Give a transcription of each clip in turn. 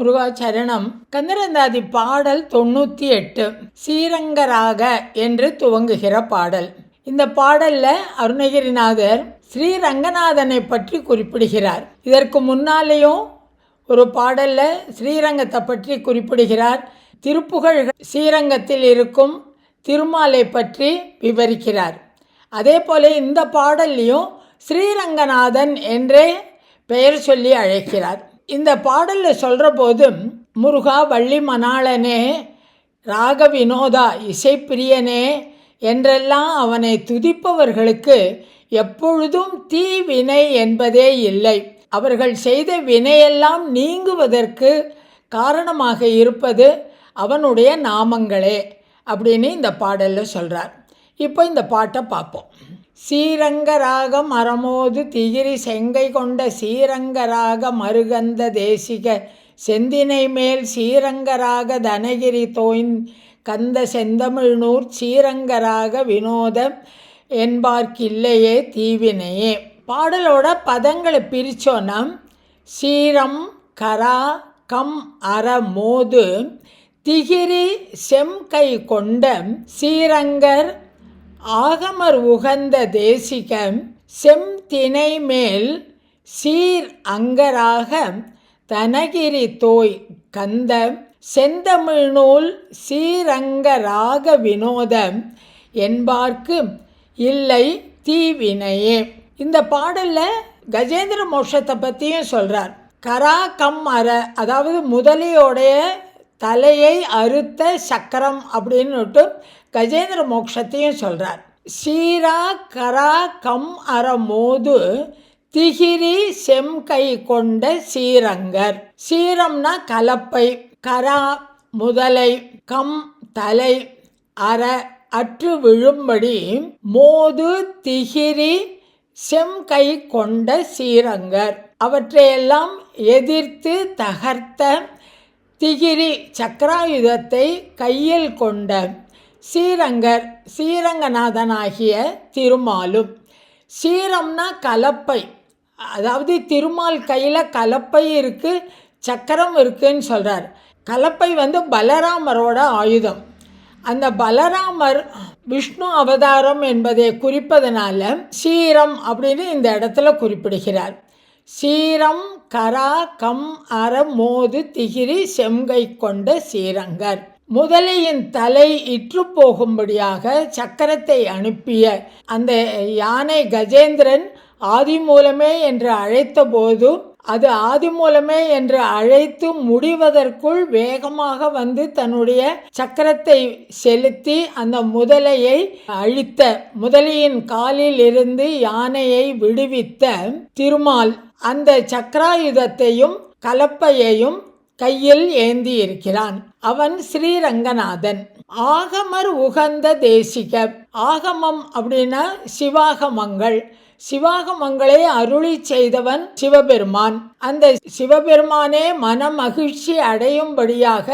முருகாச்சரணம். கந்தரந்தாதி பாடல் 98 ஸ்ரீரங்கராக என்று துவங்குகிற பாடல். இந்த பாடல்ல அருணகிரிநாதர் ஸ்ரீரங்கநாதனை பற்றி குறிப்பிடுகிறார். இதற்கு முன்னாலேயும் ஒரு பாடல்ல ஸ்ரீரங்கத்தை பற்றி குறிப்பிடுகிறார். திருப்புகழ் ஸ்ரீரங்கத்தில் இருக்கும் திருமாலை பற்றி விவரிக்கிறார். அதே போல இந்த பாடல்லையும் ஸ்ரீரங்கநாதன் என்றே பெயர் சொல்லி அழைக்கிறார். இந்த பாடலில் சொல்கிற போதும் முருகா வள்ளி மணாளனே, ராக வினோதா இசைப்பிரியனே என்றெல்லாம் அவனை துதிப்பவர்களுக்கு எப்பொழுதும் தீவினை என்பதே இல்லை. அவர்கள் செய்த வினையெல்லாம் நீங்குவதற்கு காரணமாக இருப்பது அவனுடைய நாமங்களே அப்படின்னு இந்த பாடலில் சொல்கிறார். இப்போ இந்த பாட்டை பார்ப்போம். ஸ்ரீரங்கராக மரமோது திகிரி செங்கை கொண்ட ஸ்ரீரங்கராக மருகந்த தேசிக செந்தினை மேல் ஸ்ரீரங்கராக தனகிரி தோய்ந் கந்த செந்தமிழ்நூர் ஸ்ரீரங்கராக வினோதம் என்பார்க்கில்லையே தீவினையே. பாடலோட பதங்களை பிரித்தோன்னா ஸ்ரீரம் கரா கம் அற மோது திகிரி செம்கை கொண்ட ஸ்ரீரங்கர் ஆகமர் உகந்த தேசிகம் செம்தினை மேல் சீர் அங்கராக தனகிரி தோய் கந்த செந்தமிழ்நூல் ஸ்ரீரங்கராக வினோதம் என்பார்க்கு இல்லை தீவினையே. இந்த பாடலில் கஜேந்திர மோட்சத்தை பற்றியும் சொல்கிறார். கரா கம் அற, அதாவது முதலையோடைய தலையை அறுத்த சக்கரம் அப்படின்னுட்டு கஜேந்திர மோட்சத்தையும் சொல்கிறார். ஸ்ரீரா கரா கம் அற மோது திகிரி செம்கை கொண்ட ஸ்ரீரங்கர். ஸ்ரீரம்னா கலப்பை, கரா முதலை, கம் தலை, அற அற்று விழும்படி, மோது திகிரி செம்கை கொண்ட ஸ்ரீரங்கர் அவற்றையெல்லாம் எதிர்த்து தகர்த்த திகிரி சக்கராயுதத்தை கையில் கொண்ட ஸ்ரீரங்கர் ஸ்ரீரங்கநாதனாகிய திருமாலும். ஸ்ரீரம்னா கலப்பை, அதாவது திருமால் கையில் கலப்பை இருக்குது, சக்கரம் இருக்குன்னு சொல்கிறார். கலப்பை பலராமரோட ஆயுதம். அந்த பலராமர் விஷ்ணு அவதாரம் என்பதை குறிப்பதனால ஸ்ரீரம் அப்படின்னு இந்த இடத்துல குறிப்பிடுகிறார். ஸ்ரீரம் கரா கம் அற மோது திகிரி செம்கை கொண்ட ஸ்ரீரங்கர். முதலையின் தலை இற்று போகும்படியாக சக்கரத்தை அனுப்பிய அந்த யானை கஜேந்திரன் ஆதிமூலமே என்று அழைத்த போது அது ஆதிமூலமே என்று அழைத்து முடிவதற்குள் வேகமாக தன்னுடைய சக்கரத்தை செலுத்தி அந்த முதலையை அழித்த, முதலையின் காலில் இருந்து யானையை விடுவித்த திருமால் அந்த சக்கராயுதத்தையும் கலப்பையையும் கையில் ஏந்தி இருக்கிறான். அவன் ஸ்ரீரங்கநாதன். ஆகமர் உகந்த தேசிக. ஆகமம் அப்படின்னா சிவாகமங்கள். சிவாகமங்களை அருளி செய்தவன் சிவபெருமான். அந்த சிவபெருமானே மனமகிழ்ச்சி அடையும்படியாக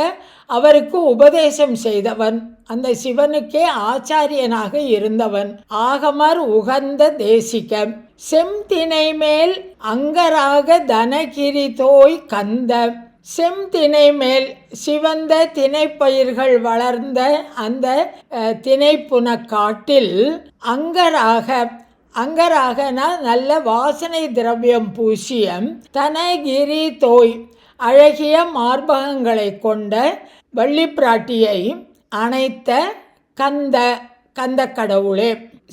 அவருக்கு உபதேசம் செய்தவன். அந்த சிவனுக்கே ஆச்சாரியனாக இருந்தவன். ஆகமர் உகந்த தேசிக செம்தினை மேல் அங்கராக தனகிரி தோய் கந்த. செம்தினை மேல் சிவந்த திணைப்பயிர்கள் வளர்ந்த அந்த திணைப்புன காட்டில் அங்கராக, அங்கராகனா நல்ல வாசனை திரவியம் பூசிய, தனகிரி தோய் அழகிய மார்பகங்களை கொண்ட வள்ளி பிராட்டியை அணைத்த கந்த, கந்த கடவுளே.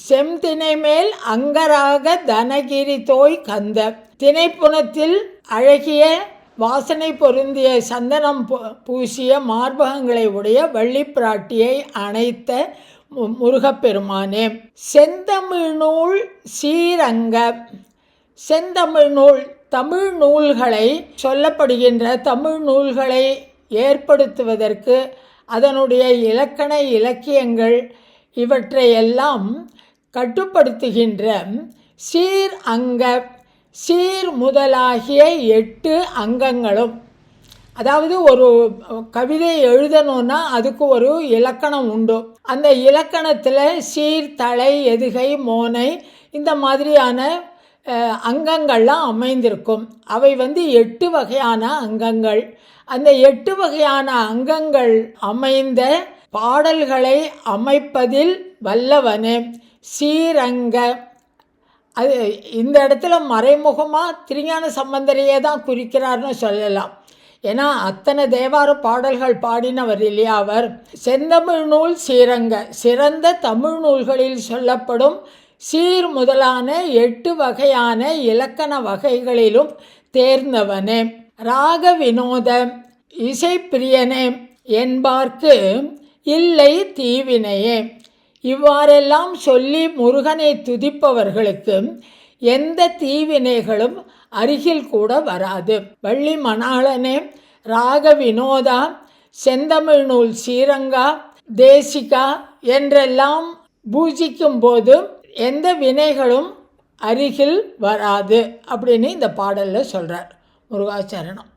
செம்தினை மேல் அங்கராக தனகிரி தோய் கந்த. திணைப்புணத்தில் அழகிய வாசனை பொருந்திய சந்தனம் பூசிய மார்பகங்களை உடைய வள்ளி பிராட்டியை அணைத்த முருகப்பெருமானே. செந்தமிழ்நூல் ஸ்ரீரங்க. செந்தமிழ்நூல் தமிழ் நூல்களை சொல்லப்படுகின்ற தமிழ் நூல்களை ஏற்படுத்துவதற்கு அதனுடைய இலக்கண இலக்கியங்கள் இவற்றையெல்லாம் கட்டுப்படுத்துகின்ற சீர் அங்க, சீர் முதலாகிய 8 அங்கங்களும். அதாவது ஒரு கவிதை எழுதணும்னா அதுக்கு ஒரு இலக்கணம் உண்டு. அந்த இலக்கணத்தில் சீர், தலை, எதுகை, மோனை இந்த மாதிரியான அங்கங்கள்லாம் அமைந்திருக்கும். அவை 8 வகையான அங்கங்கள். அந்த 8 வகையான அங்கங்கள் அமைந்த பாடல்களை அமைப்பதில் வல்லவனே ஸ்ரீரங்க. அது இந்த இடத்துல மறைமுகமாக திருஞான சம்பந்தரையே தான் குறிக்கிறார்னு சொல்லலாம். ஏன்னா அத்தனை தேவார பாடல்கள் பாடினவர் இல்லையா அவர். செந்தமிழ் நூல் ஸ்ரீரங்க, சிறந்த தமிழ் நூல்களில் சொல்லப்படும் சீர் முதலான 8 வகையான இலக்கண வகைகளிலும் தேர்ந்தவனே. ராக வினோத இசைப்பிரியனே என்பார்க்கு இல்லை தீவினையே. இவ்வாறெல்லாம் சொல்லி முருகனை துதிப்பவர்களுக்கு எந்த தீவினைகளும் அருகில் கூட வராது. வள்ளி மணாளனே, ராக வினோதா, செந்தமிழ் நூல் ஸ்ரீரங்கா, தேசிகா என்றெல்லாம் பூஜிக்கும் போது எந்த வினைகளும் அருகில் வராது அப்படின்னு இந்த பாடலில் சொல்கிறார். முருகாச்சரணம்.